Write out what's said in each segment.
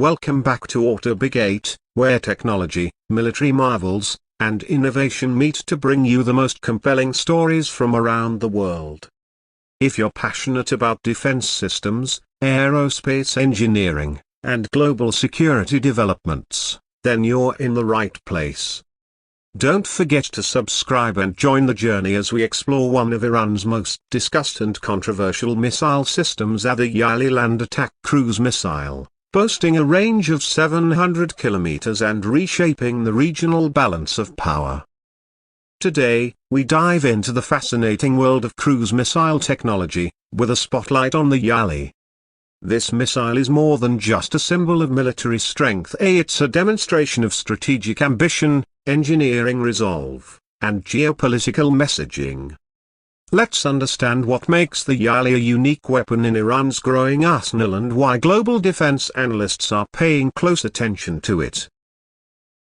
welcome back to AutoBig8, where technology, military marvels, and innovation meet to bring you the most compelling stories from around the world. If you're passionate about defense systems, aerospace engineering, and global security developments, then you're in the right place. Don't forget to subscribe and join the journey as we explore one of Iran's most discussed and controversial missile systems, the Yali land attack cruise missile, boasting a range of 700 kilometers and reshaping the regional balance of power. Today, we dive into the fascinating world of cruise missile technology, with a spotlight on the Yali. This missile is more than just a symbol of military strength. It's a demonstration of strategic ambition, engineering resolve, and geopolitical messaging. Let's understand what makes the Yali a unique weapon in Iran's growing arsenal and why global defense analysts are paying close attention to it.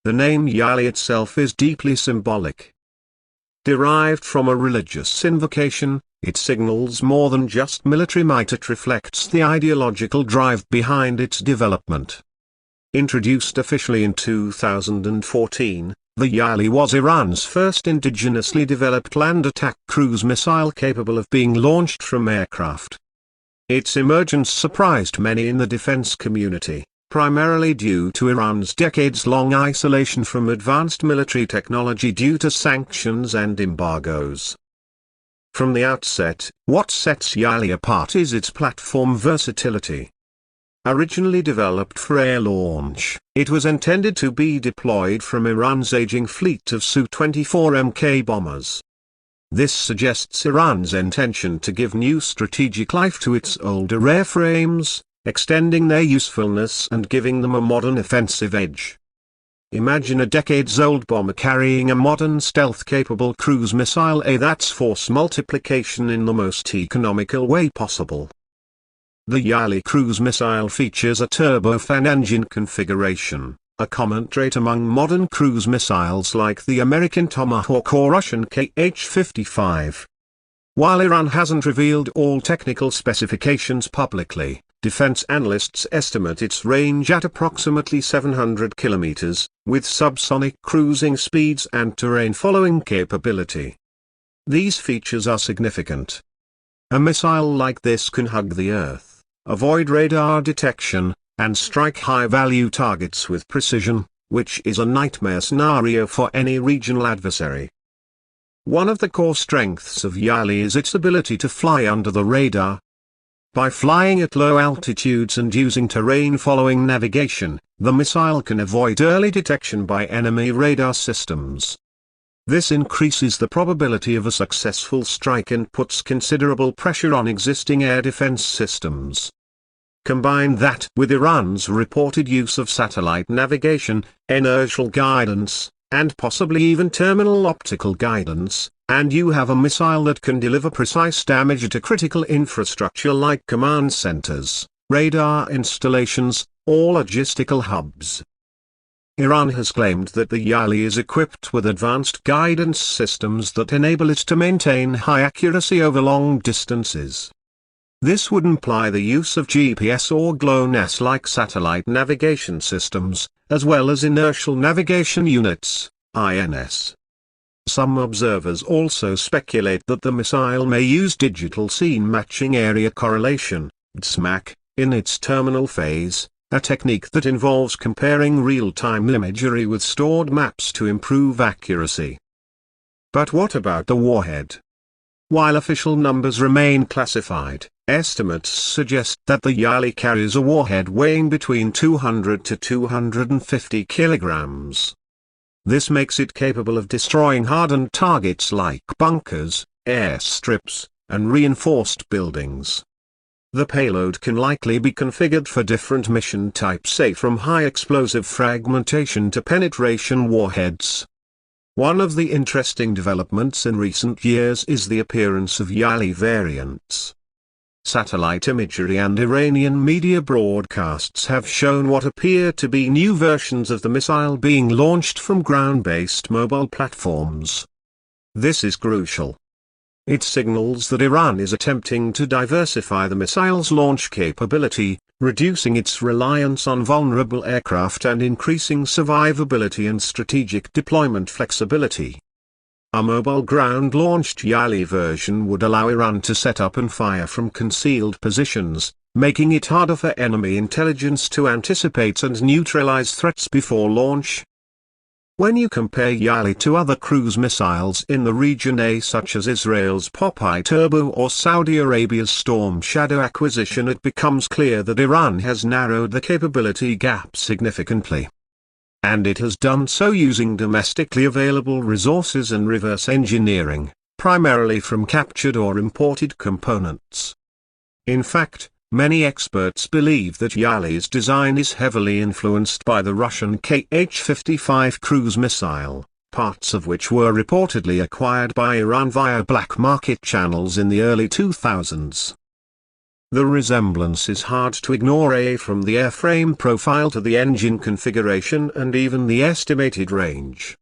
The name Yali itself is deeply symbolic. Derived from a religious invocation, it signals more than just military might. It reflects the ideological drive behind its development. Introduced officially in 2014, the Yali was Iran's first indigenously developed land attack cruise missile capable of being launched from aircraft. Its emergence surprised many in the defense community, primarily due to Iran's decades-long isolation from advanced military technology due to sanctions and embargoes. From the outset, what sets Yali apart is its platform versatility. Originally developed for air launch, it was intended to be deployed from Iran's aging fleet of Su-24 Mk bombers. This suggests Iran's intention to give new strategic life to its older airframes, extending their usefulness and giving them a modern offensive edge. Imagine a decades-old bomber carrying a modern stealth-capable cruise missile. That's force multiplication in the most economical way possible. The Yali cruise missile features a turbofan engine configuration, a common trait among modern cruise missiles like the American Tomahawk or Russian Kh-55. While Iran hasn't revealed all technical specifications publicly, defense analysts estimate its range at approximately 700 kilometers, with subsonic cruising speeds and terrain-following capability. These features are significant. A missile like this can hug the Earth, avoid radar detection, and strike high-value targets with precision, which is a nightmare scenario for any regional adversary. One of the core strengths of Yali is its ability to fly under the radar. By flying at low altitudes and using terrain-following navigation, the missile can avoid early detection by enemy radar systems. This increases the probability of a successful strike and puts considerable pressure on existing air defense systems. Combine that with Iran's reported use of satellite navigation, inertial guidance, and possibly even terminal optical guidance, and you have a missile that can deliver precise damage to critical infrastructure like command centers, radar installations, or logistical hubs. Iran has claimed that the Yali is equipped with advanced guidance systems that enable it to maintain high accuracy over long distances. This would imply the use of GPS or GLONASS-like satellite navigation systems, as well as inertial navigation units, INS. Some observers also speculate that the missile may use digital scene matching area correlation, DSMAC, in its terminal phase, a technique that involves comparing real-time imagery with stored maps to improve accuracy. But what about the warhead? While official numbers remain classified, estimates suggest that the Yali carries a warhead weighing between 200 to 250 kilograms. This makes it capable of destroying hardened targets like bunkers, airstrips, and reinforced buildings. The payload can likely be configured for different mission types, say from high explosive fragmentation to penetration warheads. One of the interesting developments in recent years is the appearance of Yali variants. Satellite imagery and Iranian media broadcasts have shown what appear to be new versions of the missile being launched from ground-based mobile platforms. This is crucial. It signals that Iran is attempting to diversify the missile's launch capability, reducing its reliance on vulnerable aircraft and increasing survivability and strategic deployment flexibility. A mobile ground-launched Yali version would allow Iran to set up and fire from concealed positions, making it harder for enemy intelligence to anticipate and neutralize threats before launch. When you compare Yali to other cruise missiles in the region such as Israel's Popeye Turbo or Saudi Arabia's Storm Shadow acquisition, it becomes clear that Iran has narrowed the capability gap significantly. And it has done so using domestically available resources and reverse engineering, primarily from captured or imported components. In fact, many experts believe that Yali's design is heavily influenced by the Russian Kh-55 cruise missile, parts of which were reportedly acquired by Iran via black market channels in the early 2000s. The resemblance is hard to ignore from the airframe profile to the engine configuration and even the estimated range.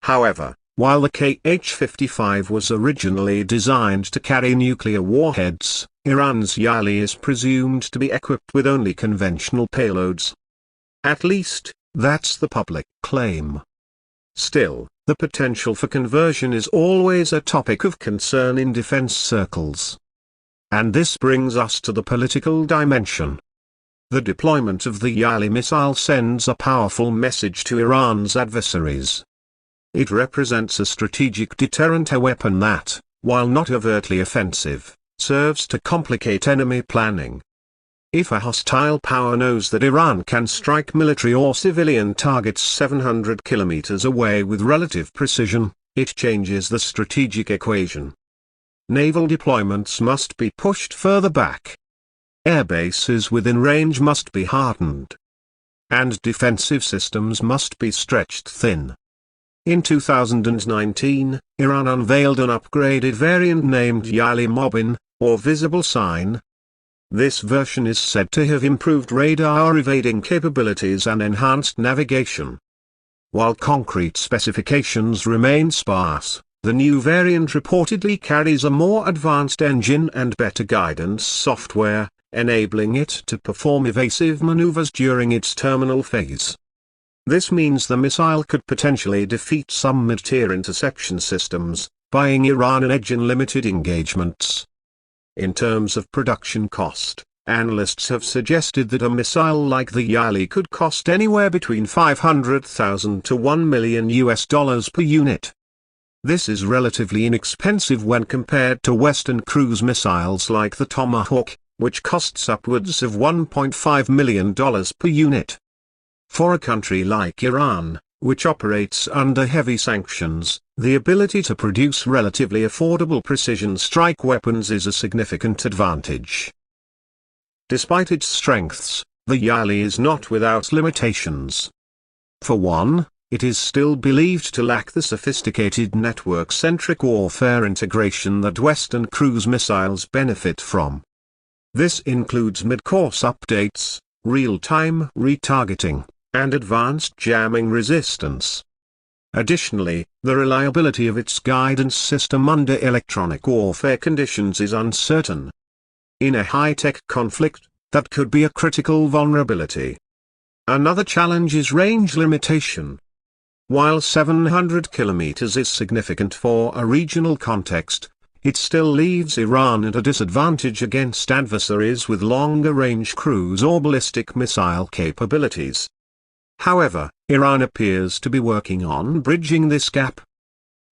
However, while the Kh-55 was originally designed to carry nuclear warheads, Iran's Yali is presumed to be equipped with only conventional payloads. At least, that's the public claim. Still, the potential for conversion is always a topic of concern in defense circles. And this brings us to the political dimension. The deployment of the Yali missile sends a powerful message to Iran's adversaries. It represents a strategic deterrent, a weapon that, while not overtly offensive, serves to complicate enemy planning. If a hostile power knows that Iran can strike military or civilian targets 700 kilometers away with relative precision, it changes the strategic equation. Naval deployments must be pushed further back. Air bases within range must be hardened. And defensive systems must be stretched thin. In 2019, Iran unveiled an upgraded variant named Yali Mobin, or Visible Sign. This version is said to have improved radar evading capabilities and enhanced navigation. While concrete specifications remain sparse, the new variant reportedly carries a more advanced engine and better guidance software, enabling it to perform evasive maneuvers during its terminal phase. This means the missile could potentially defeat some mid-tier interception systems, buying Iran an edge in limited engagements. In terms of production cost, analysts have suggested that a missile like the Yali could cost anywhere between $500,000 to $1 million per unit. This is relatively inexpensive when compared to Western cruise missiles like the Tomahawk, which costs upwards of $1.5 million per unit. For a country like Iran, which operates under heavy sanctions, the ability to produce relatively affordable precision strike weapons is a significant advantage. Despite its strengths, the Yali is not without limitations. For one, it is still believed to lack the sophisticated network-centric warfare integration that Western cruise missiles benefit from. This includes mid-course updates, real-time retargeting, and advanced jamming resistance. Additionally, the reliability of its guidance system under electronic warfare conditions is uncertain. In a high-tech conflict, that could be a critical vulnerability. Another challenge is range limitation. While 700 kilometers is significant for a regional context, it still leaves Iran at a disadvantage against adversaries with longer-range cruise or ballistic missile capabilities. However, Iran appears to be working on bridging this gap.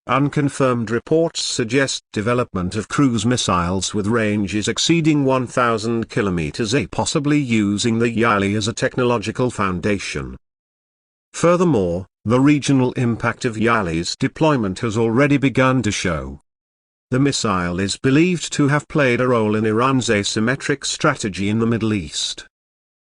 Unconfirmed reports suggest development of cruise missiles with ranges exceeding 1,000 kilometers, possibly using the Yali as a technological foundation. Furthermore, the regional impact of Yali's deployment has already begun to show. The missile is believed to have played a role in Iran's asymmetric strategy in the Middle East.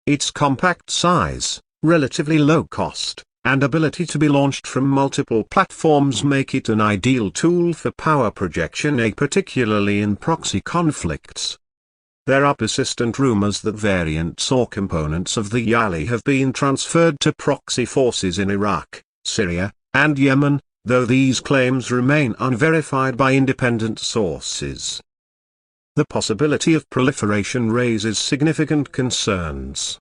Its compact size, relatively low cost, and ability to be launched from multiple platforms make it an ideal tool for power projection, particularly in proxy conflicts. There are persistent rumors that variants or components of the Yali have been transferred to proxy forces in Iraq, Syria, and Yemen, though these claims remain unverified by independent sources. the possibility of proliferation raises significant concerns.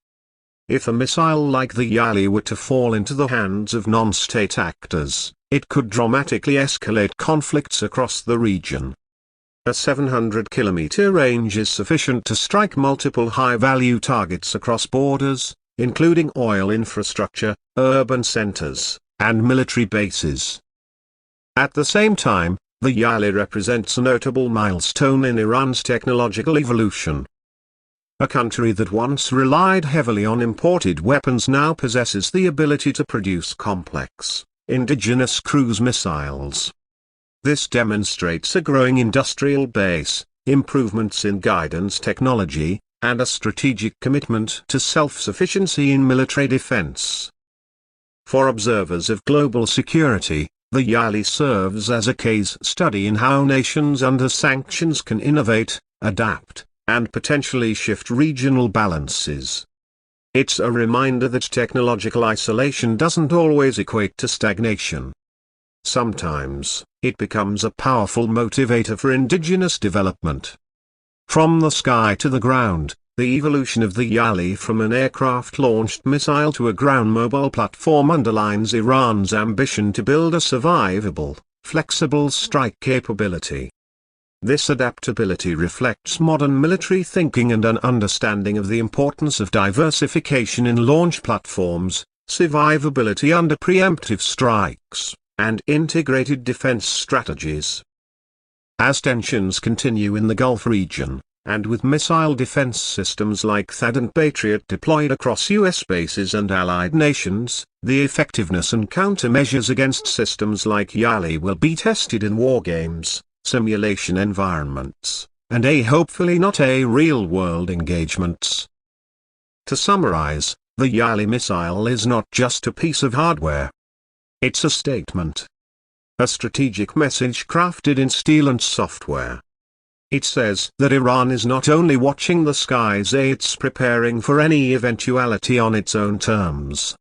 If a missile like the Yali were to fall into the hands of non-state actors, it could dramatically escalate conflicts across the region. A 700-kilometer range is sufficient to strike multiple high-value targets across borders, including oil infrastructure, urban centers, and military bases. At the same time, the Yali represents a notable milestone in Iran's technological evolution. A country that once relied heavily on imported weapons now possesses the ability to produce complex, indigenous cruise missiles. This demonstrates a growing industrial base, improvements in guidance technology, and a strategic commitment to self-sufficiency in military defense. For observers of global security, the Yali serves as a case study in how nations under sanctions can innovate, adapt, and potentially shift regional balances. It's a reminder that technological isolation doesn't always equate to stagnation. Sometimes, it becomes a powerful motivator for indigenous development. From the sky to the ground, the evolution of the Yali from an aircraft-launched missile to a ground-mobile platform underlines Iran's ambition to build a survivable, flexible strike capability. This adaptability reflects modern military thinking and an understanding of the importance of diversification in launch platforms, survivability under preemptive strikes, and integrated defense strategies. As tensions continue in the Gulf region, and with missile defense systems like THAAD and Patriot deployed across U.S. bases and allied nations, the effectiveness and countermeasures against systems like Yali will be tested in wargames, simulation environments, and hopefully not real-world engagements. To summarize, the Yali missile is not just a piece of hardware. It's a statement. A strategic message crafted in steel and software. It says that Iran is not only watching the skies, it's preparing for any eventuality on its own terms.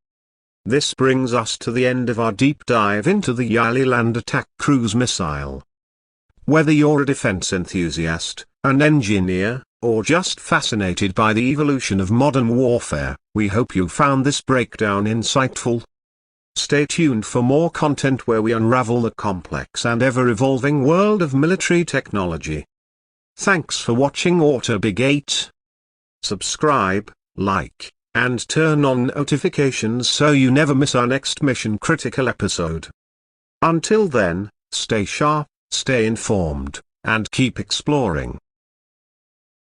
This brings us to the end of our deep dive into the Yali land attack cruise missile. Whether you're a defense enthusiast, an engineer, or just fascinated by the evolution of modern warfare, we hope you found this breakdown insightful. Stay tuned for more content where we unravel the complex and ever-evolving world of military technology. Thanks for watching Auto Big 8. Subscribe, like, and turn on notifications so you never miss our next mission critical episode. Until then, stay sharp, stay informed, and keep exploring.